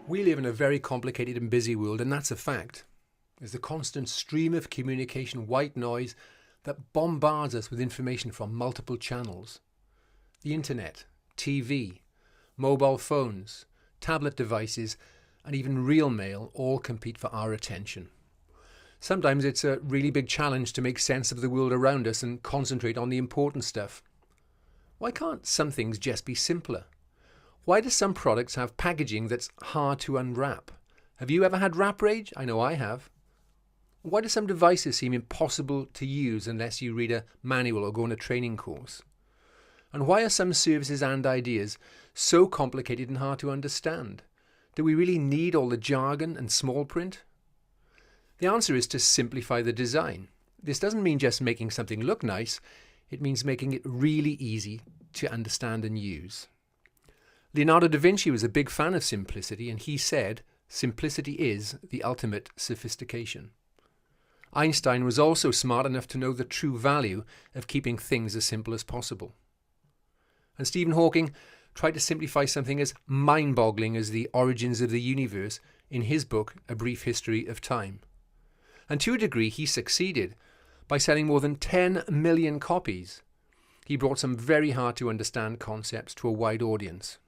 We live in a very complicated and busy world, and that's a fact. There's a constant stream of communication, white noise, that bombards us with information from multiple channels. The internet, TV, mobile phones, tablet devices, and even real mail all compete for our attention. Sometimes it's a really big challenge to make sense of the world around us and concentrate on the important stuff. Why can't some things just be simpler? Why do some products have packaging that's hard to unwrap? Have you ever had wrap rage? I know I have. Why do some devices seem impossible to use unless you read a manual or go on a training course? And why are some services and ideas so complicated and hard to understand? Do we really need all the jargon and small print? The answer is to simplify the design. This doesn't mean just making something look nice. It means making it really easy to understand and use. Leonardo da Vinci was a big fan of simplicity, and he said, "Simplicity is the ultimate sophistication." Einstein was also smart enough to know the true value of keeping things as simple as possible. And Stephen Hawking tried to simplify something as mind-boggling as the origins of the universe in his book, A Brief History of Time. And to a degree, he succeeded by selling more than 10 million copies. He brought some very hard-to-understand concepts to a wide audience.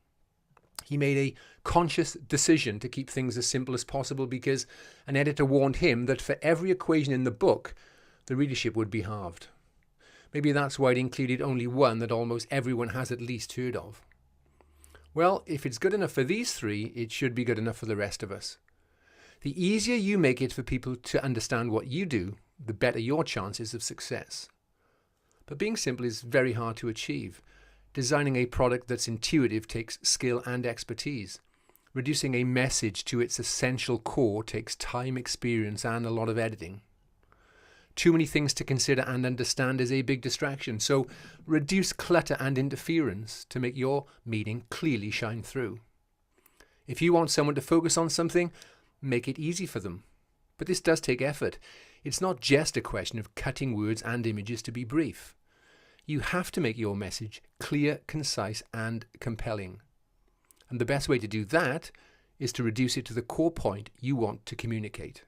He made a conscious decision to keep things as simple as possible because an editor warned him that for every equation in the book, the readership would be halved. Maybe that's why it included only one that almost everyone has at least heard of. Well, if it's good enough for these three, it should be good enough for the rest of us. The easier you make it for people to understand what you do, the better your chances of success. But being simple is very hard to achieve. Designing a product that's intuitive takes skill and expertise. Reducing a message to its essential core takes time, experience, and a lot of editing. Too many things to consider and understand is a big distraction, so reduce clutter and interference to make your meaning clearly shine through. If you want someone to focus on something, make it easy for them. But this does take effort. It's not just a question of cutting words and images to be brief. You have to make your message clear, concise, and compelling. And the best way to do that is to reduce it to the core point you want to communicate.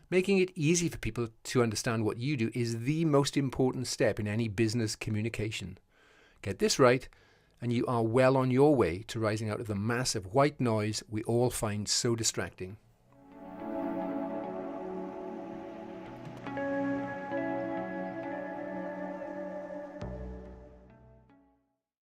Making it easy for people to understand what you do is the most important step in any business communication. Get this right, and you are well on your way to rising out of the mass of white noise we all find so distracting.